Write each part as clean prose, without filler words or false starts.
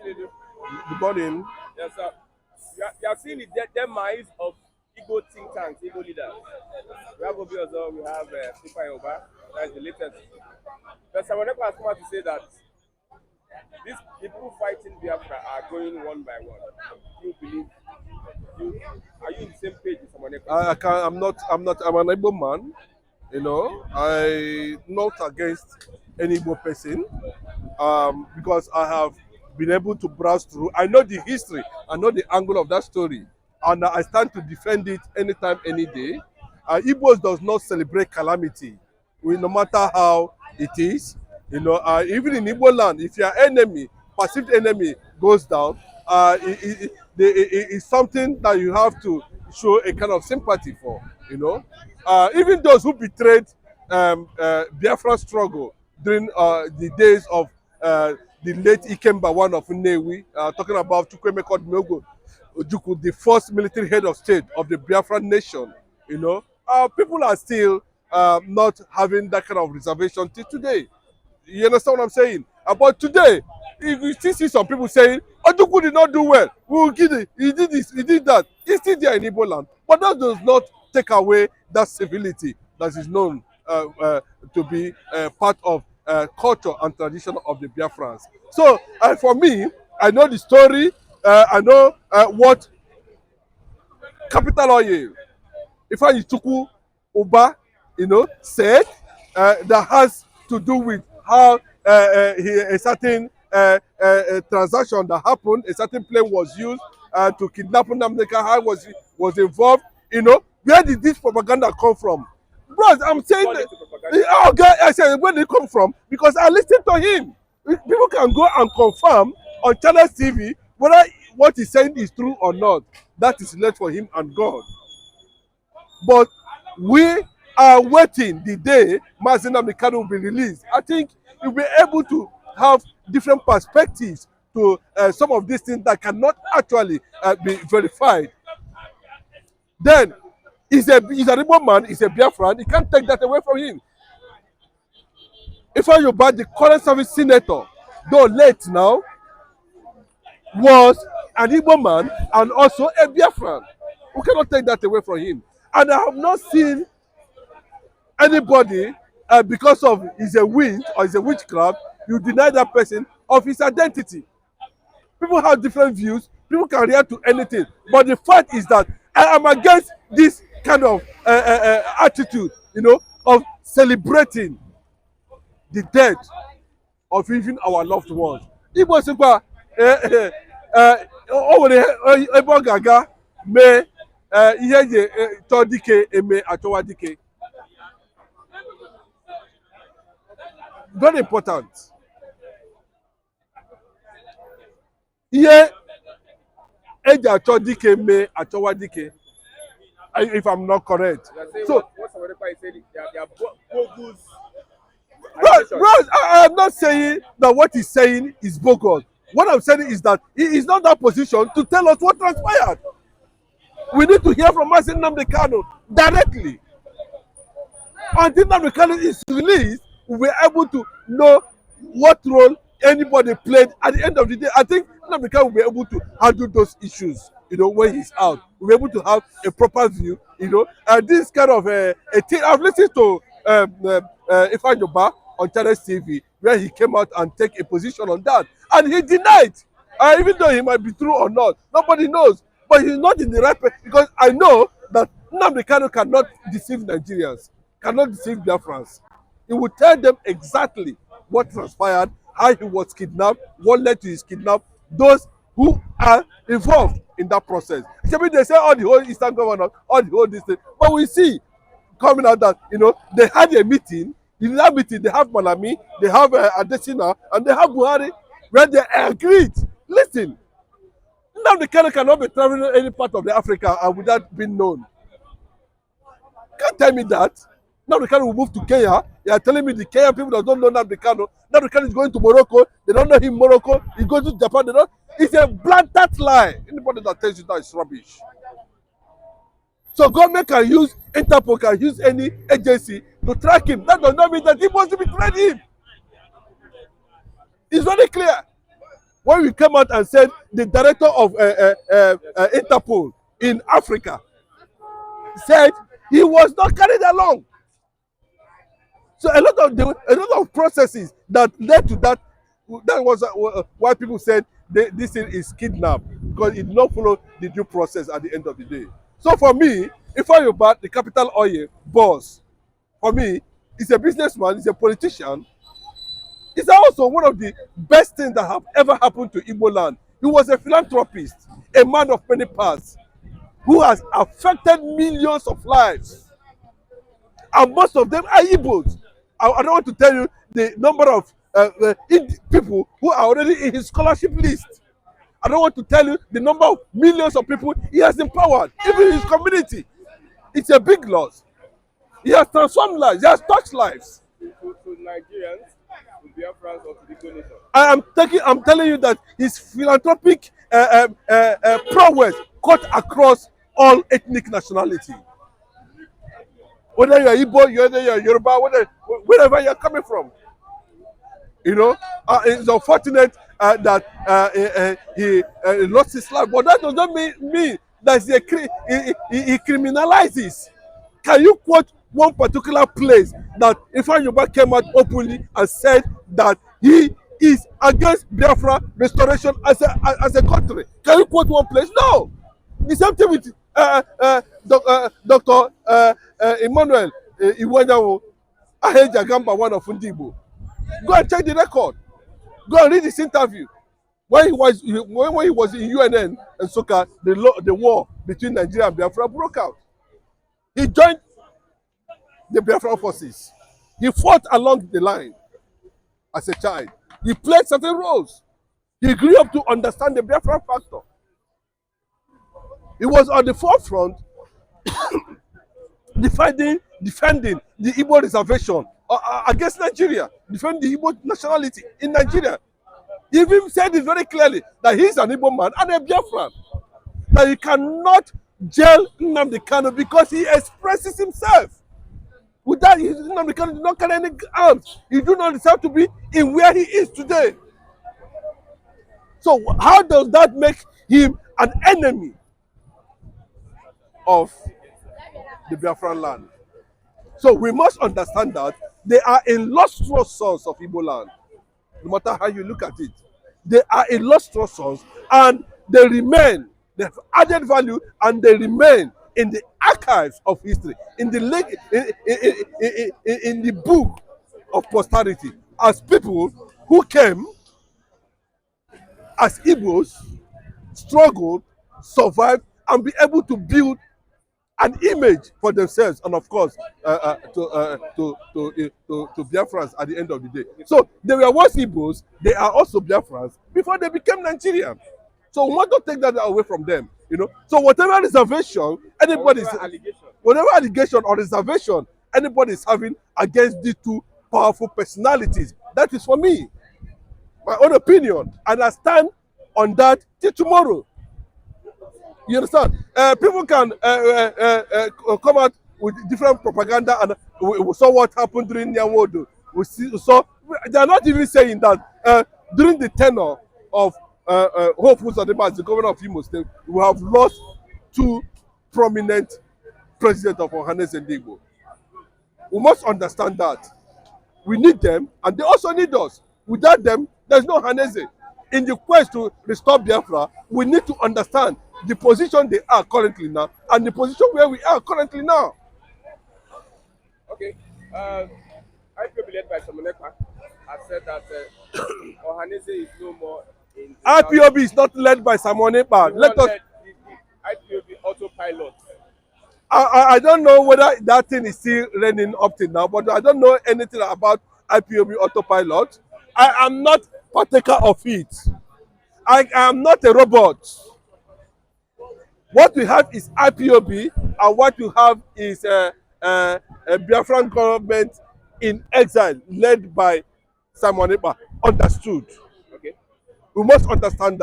Good morning. Yes, sir. You have seen the demise of Igbo think tanks, Igbo leaders. We have Obi we have Ifeanyi Ubah. That is the latest. But someone has come out to say that these people fighting Biafra are going one by one. Do you believe? You are you in the same page with someone else? I can, I'm an Igbo man. You know, I not against any Igbo person because I have been able to browse through. I know the history, I know the angle of that story, and I stand to defend it anytime, any day. Igbos does not celebrate calamity, no matter how it is. You know, even in Igbo land, if your enemy, perceived enemy, goes down, it's something that you have to show a kind of sympathy for. You know, even those who betrayed Biafra struggle during the days of the late Ikemba one of Nnewi, talking about Chukwemeka Odumegwu Ojukwu, the first military head of state of the Biafran nation. You know, people are still not having that kind of reservation till today. You understand what I'm saying? But today, if you still see some people saying, Ojukwu did not do well, we will give it, he did this, he did that. He's still there in Igbo land. But that does not take away that civility that is known to be part of culture and tradition of the Biafrans. So for me, I know the story, I know what capital oil, Ifeanyi Ubah, you know, said that has to do with how a certain transaction that happened, a certain plane was used to kidnap Nnamdi, how was involved. You know, where did this propaganda come from? Bros, I'm saying that, oh God, I said, where did it come from? Because I listened to him. People can go and confirm on Channel TV whether what he's saying is true or not. That is left for him and God. But we are waiting the day Nnamdi Kanu will be released. I think we'll be able to have different perspectives to some of these things that cannot actually be verified. Then he's an Igbo man, he's a Biafran, he can't take that away from him. Ifeanyi Ubah, the current service senator, though late now, was an Igbo man and also a Biafran. We cannot take that away from him. And I have not seen anybody, because of is a witch or is a witchcraft, you deny that person of his identity. People have different views, people can react to anything. But the fact is that I am against this kind of attitude, you know, of celebrating the death of even our loved ones. Igbo sikwa o nwere ebe ọ ga-aga mee ihe eji chọọ dike eme achọwa dike. Very important. Ihe eji achọ dike mee achọwa dike, if I'm not correct. So what someone is saying, they are bogus. Bros, I am not saying that what he's saying is bogus. What I'm saying is that he is not in that position to tell us what transpired. We need to hear from Nnamdi Kanu directly. Until Nnamdi Kanu is released, we'll be able to know what role anybody played. At the end of the day, I think Nnamdi Kanu will be able to handle those issues, you know, when he's out. We'll be able to have a proper view, you know. And this kind of a thing, I've listened to Ifeanyi Ubah on Channel TV, where he came out and take a position on that. And he denied, even though he might be true or not, nobody knows. But he's not in the right place, because I know that Nnamdi Kanu cannot deceive Nigerians, cannot deceive Biafrans. He will tell them exactly what transpired, how he was kidnapped, what led to his kidnap, those who are involved in that process. They say all the whole Eastern governors, all the whole this thing, but we see coming out that, you know, they had a meeting. In that meeting, they have Malami, they have Adesina, and they have Buhari, where they agreed. Listen, Nnamdi Kanu cannot be traveling to any part of the Africa without being known. Can't tell me that. Nnamdi Kanu will move to Kenya. You are telling me the Kenyan people that don't know Nnamdi Kanu. Nnamdi Kanu is going to Morocco. They don't know him in Morocco. He goes to Japan. They don't. It's a blatant lie. Anybody that tells you that is rubbish. So government can use, Interpol can use any agency to track him. That does not mean that he must be tracked him. It's very clear. when we came out and said the director of Interpol in Africa said he was not carried along. So a lot of processes that led to that. That was why people said this thing is kidnapped, because it did not follow the due process at the end of the day. So for me, Ifeanyi Ubah, the Capital Oil boss, for me, he's a businessman, he's a politician. He's also one of the best things that have ever happened to Igbo land. He was a philanthropist, a man of many parts, who has affected millions of lives. And most of them are Igbos. I don't want to tell you the number of people who are already in his scholarship list. I don't want to tell you the number of millions of people he has empowered, even in his community. It's a big loss. He has transformed lives, he has touched lives. To Nigerians, to Biafrans, or to the Igbo nation? I'm telling you that his philanthropic prowess cut across all ethnic nationality. Whether you are Igbo, whether you are Yoruba, wherever you are coming from. You know, it's unfortunate that he lost his life, but that does not mean that he criminalizes. Can you quote one particular place that Ifeanyi Ubah came out openly and said that he is against Biafra restoration as a country? Can you quote one place? No. The same thing with Dr. Emmanuel Iwanyawo Aheja Gamba, one of Ndigbo. Go and check the record. Go and read this interview. When he was in UNN and Soka, the war between Nigeria and Biafra broke out. He joined the Biafra forces. He fought along the line as a child. He played certain roles. He grew up to understand the Biafra factor. He was on the forefront defending the Igbo reservation against Nigeria, defending the Igbo nationality in Nigeria. He even said it very clearly that he's an Igbo man and a Biafran. That he cannot jail Nnamdi Kanu because he expresses himself. With that, Nnamdi Kanu did not carry any arms. He do not deserve to be in where he is today. So how does that make him an enemy of the Biafran land? So we must understand that they are illustrious sons of Igbo land. No matter how you look at it, they are illustrious sons, and they remain. They have added value, and they remain in the archives of history, in the in the book of posterity, as people who came as Igbos, struggled, survived, and be able to build an image for themselves, and of course to Biafrans at the end of the day. So they were once Igbos, they are also Biafrans before they became Nigerian. So we want to take that away from them, you know. So whatever reservation whatever allegation or reservation anybody is having against these two powerful personalities, that is for me, my own opinion, and I stand on that till tomorrow. You understand? People can come out with different propaganda, and we saw what happened during Nyawodo. We saw they are not even saying that during the tenure of Hope Uzodimma as the governor of Imo State, we have lost two prominent presidents of Ohaneze and Igbo. We must understand that we need them, and they also need us. Without them, there's no Ohaneze. In the quest to restore Biafra, we need to understand the position they are currently now and the position where we are currently now. Okay. IPOB led by Ekpa has said that Ohaneze is no more in the IPOB is not led by Ekpa. Let us. The IPOB autopilot. I don't know whether that thing is still running up till now, but I don't know anything about IPOB autopilot. I am not partaker of it. I am not a robot. What we have is IPOB, and what you have is a Biafran government in exile led by Ekpa. Understood. Okay. We must understand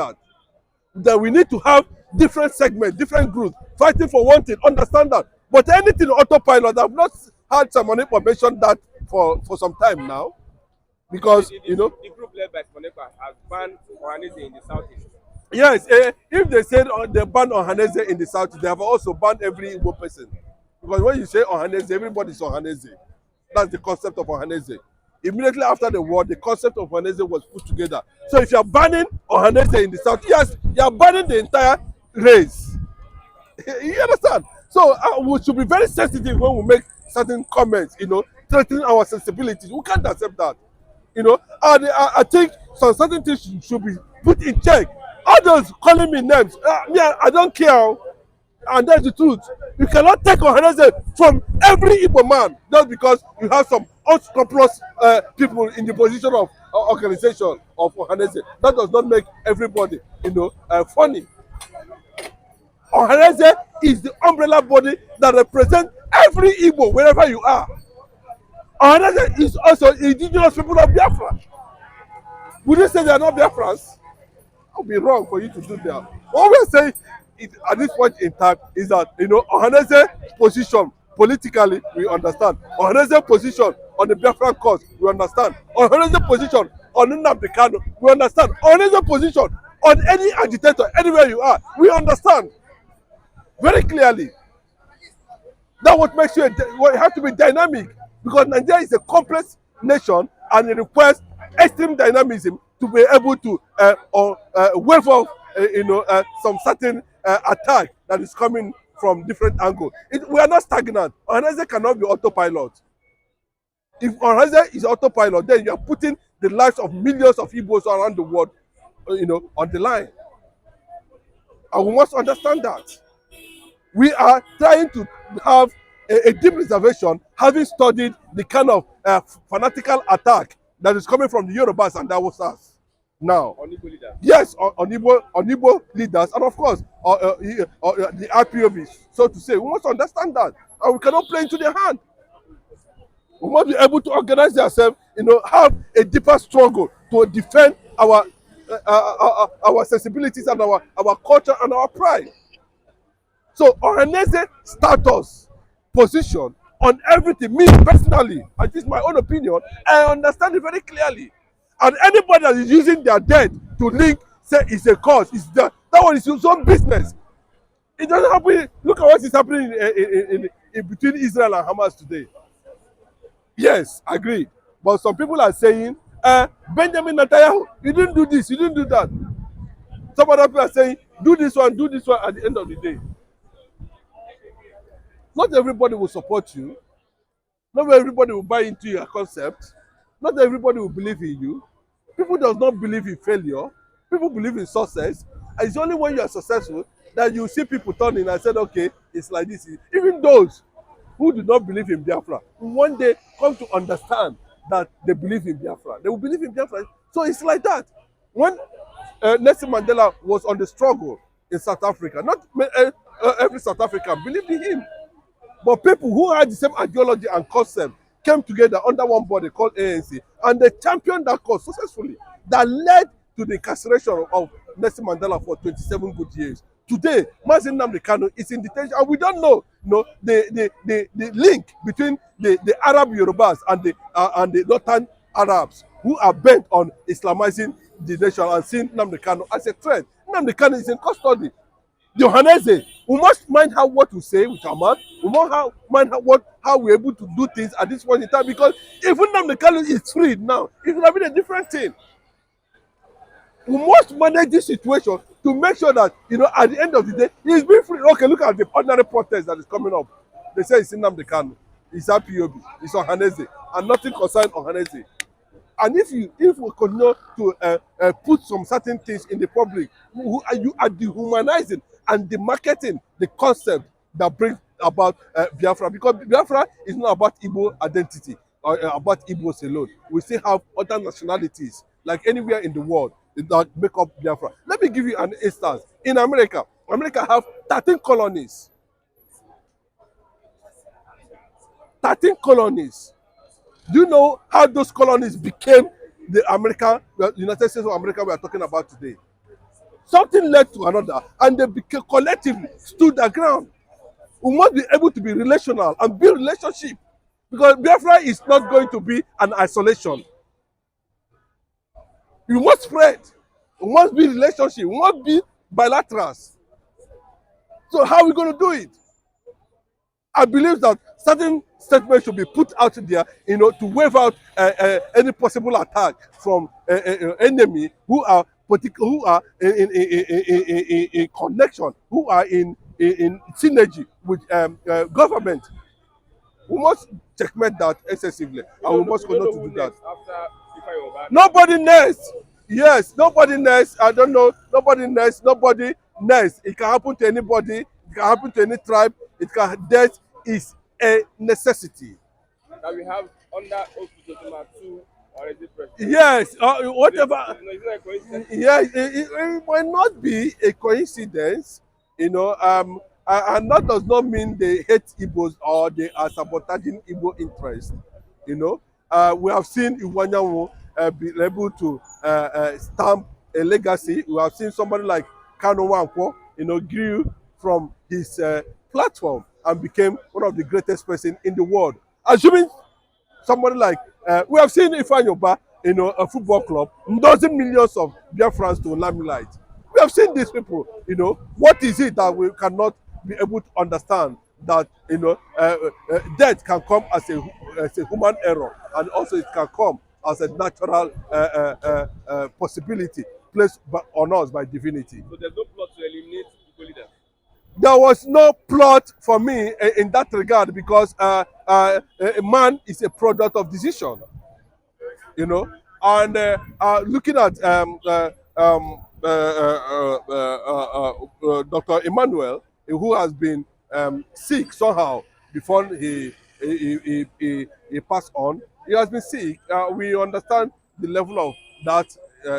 that we need to have different segments, different groups fighting for one thing. Understand that. But anything autopilot, I've not had Ekpa mention that for some time now. because the group led by Ekpa has banned Ohaneze in the southeast. yes, if they said they banned Ohaneze in the south, they have also banned every Igbo person. Because when you say Ohaneze, everybody's Ohaneze. That's the concept of Ohaneze. Immediately after the war, the concept of Ohaneze was put together. So if you're banning Ohaneze in the south, yes, you're banning the entire race. You understand? So we should be very sensitive when we make certain comments, threatening our sensibilities. We can't accept that. And I think some certain things should be put in check. Others calling me names, I don't care. And that's the truth. You cannot take Ohaneze from every Igbo man just because you have some unscrupulous people in the position of organization of Ohaneze. That does not make everybody, funny. Ohaneze is the umbrella body that represents every Igbo wherever you are. Ohaneze is also indigenous people of Biafra. Would you say they are not Biafrans? It would be wrong for you to do that. What we are saying at this point in time is that Ohaneze's position politically we understand. Ohaneze's position on the Biafran cause we understand. Ohaneze's position on Nnamdi Kanu we understand. Ohaneze's position on any agitator anywhere you are we understand very clearly. That what makes you you have to be dynamic, because Nigeria is a complex nation and it requires extreme dynamism to be able to wave off some certain attack that is coming from different angles. We are not stagnant. Ohaneze cannot be autopilot. If Ohaneze is autopilot, then you are putting the lives of millions of Igbos around the world on the line. And we must understand that. We are trying to have a deep reservation, having studied the kind of fanatical attack that is coming from the Yorubas and the Hausas now. On Igbo leaders. Yes, on Igbo leaders, and of course, the IPOBs, so to say. We must understand that, and we cannot play into their hand. We must be able to organize ourselves, have a deeper struggle to defend our sensibilities and our culture and our pride. So Ohaneze status, position on everything, me personally, and this is my own opinion, I understand it very clearly. And anybody that is using their death to link, say it's a cause, that one is his own business. It doesn't happen. Look at what is happening in between Israel and Hamas today. Yes, agreed. But some people are saying, Benjamin Netanyahu, you didn't do this, you didn't do that. Some other people are saying, do this one at the end of the day. Not everybody will support you. Not everybody will buy into your concept. Not everybody will believe in you. People does not believe in failure. People believe in success. And it's only when you are successful that you see people turning and said, okay, it's like this. Even those who do not believe in Biafra will one day come to understand that they believe in Biafra. They will believe in Biafra. So it's like that. When Nelson Mandela was on the struggle in South Africa, not every South African believed in him. But people who had the same ideology and concept came together under one body called ANC, and they championed that cause successfully. That led to the incarceration of Nelson Mandela for 27 good years. Today, Nnamdi Kanu is in detention, and we don't know, the link between the Arab Yorubas and the Northern Arabs who are bent on Islamizing the nation and seeing Nnamdi Kanu as a threat. Nnamdi Kanu is in custody. The Ohaneze, we must mind what we say with our mouth. We must mind how we're able to do things at this point in time, because if Nnamdi Kanu is freed now, it would have been a different thing. We must manage this situation to make sure that, at the end of the day, he's being free. Okay, look at the ordinary protest that is coming up. They say it's Nnamdi Kanu, it's IPOB, it's Ohaneze, and nothing concerns Ohaneze. And if we continue to put some certain things in the public, you are dehumanizing and demarketing the concept that brings about Biafra, because Biafra is not about Igbo identity or about Igbos alone. We still have other nationalities, like anywhere in the world, that make up Biafra. Let me give you an instance. In America have 13 colonies. 13 colonies. Do you know how those colonies became the United States of America we are talking about today? Something led to another, and they became collectively stood their ground. We must be able to be relational and build relationship, because Biafra is not going to be an isolation. We must spread. We must be relationship. We must be bilaterals. So how are we going to do it? I believe that certain statements should be put out there, to waive out any possible attack from enemy who are in connection, who are in synergy with government. We must checkmate that excessively, and we must continue to do that. Nobody next. Yes, nobody next. I don't know. Nobody next. Nobody next. It can happen to anybody. It can happen to any tribe. Death is a necessity. That we have under Oku 2 already present. Yes, whatever. Yes, it might not be a coincidence, and that does not mean they hate Igbos or they are sabotaging Igbo interest. We have seen Ifeanyi be able to stamp a legacy. We have seen somebody like Kanu grew from his platform and became one of the greatest person in the world. Assuming somebody like we have seen Ifeanyi a football club, dozen millions of Biafrans to limelight. We have seen these people. What is it that we cannot be able to understand? That death can come as a human error, and also it can come as a natural possibility placed on us by divinity. So there's no plot to eliminate Igbo leaders. There was no plot for me in that regard, because a man is a product of decision, and looking at Dr. Emmanuel, who has been sick somehow before he passed on. He has been sick. We understand the level of that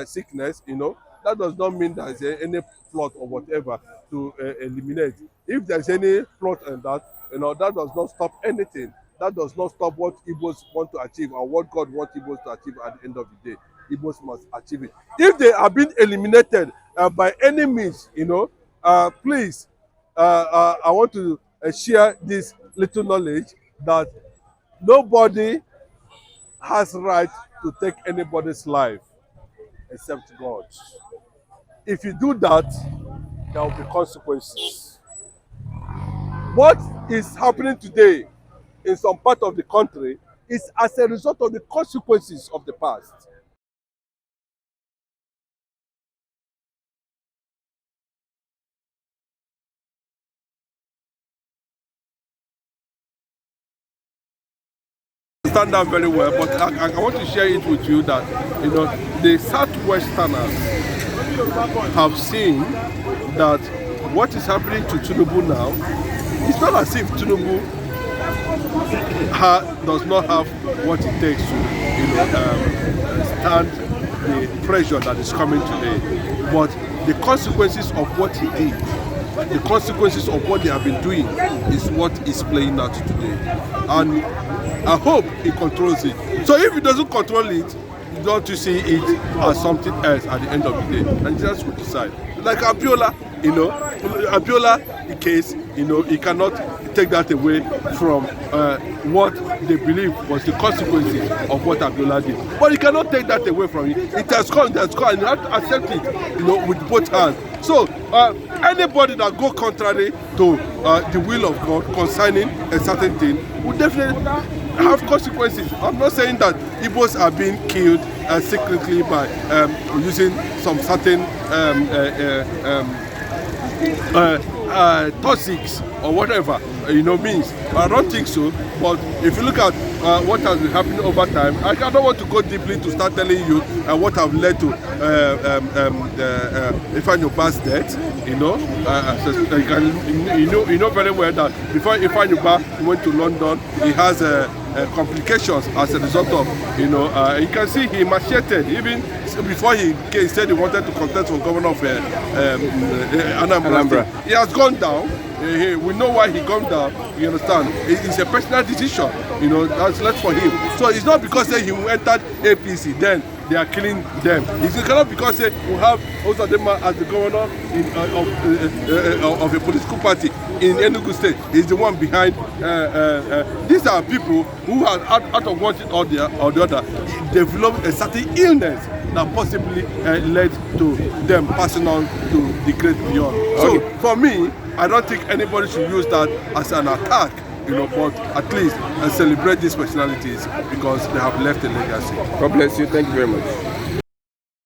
sickness. That does not mean there is any plot or whatever to eliminate. If there's any plot in that, that does not stop anything. That does not stop what Igbos want to achieve and what God wants Igbos to achieve at the end of the day. Igbos must achieve it. If they are being eliminated by any means, please, I want to share this little knowledge that nobody has right to take anybody's life except God. If you do that, there will be consequences. What is happening today in some part of the country is as a result of the consequences of the past. Understand that very well, but I want to share it with you that the Southwesterners have seen that what is happening to Tinubu now, it's not as if Tinubu does not have what it takes to stand the pressure that is coming today, but the consequences of what he did, the consequences of what they have been doing is what is playing out today, and I hope he controls it. So if he doesn't control it, don't you see it as something else at the end of the day, and just will decide. Like Abiola, Abiola case, he cannot take that away from what they believe was the consequences of what Abiola did. But he cannot take that away from it. It has come, and you have to accept it, with both hands. So anybody that go contrary to the will of God concerning a certain thing will definitely have consequences. I'm not saying that Igbos are being killed secretly by using some certain toxics or whatever means. I don't think so. But if you look at what has been happening over time, I don't want to go deeply to start telling you what have led to Ifeanyi's death. You know very well that before Ifeanyi went to London, he has complications as a result of you can see he macheted even before he said he wanted to contest for governor of Anambra. He has gone down. We know why he gone down. You understand? It's a personal decision. That's left for him. So it's not because he entered APC then they are killing them. It's not because we have also them as the governor of a political party in Enugu State. He's the one behind. These are people who are out of one thing or the other develop a certain illness that possibly led to them passing on to the great beyond. So for me, I don't think anybody should use that as an attack, but at least celebrate these personalities because they have left a legacy. God bless you. Thank you very much.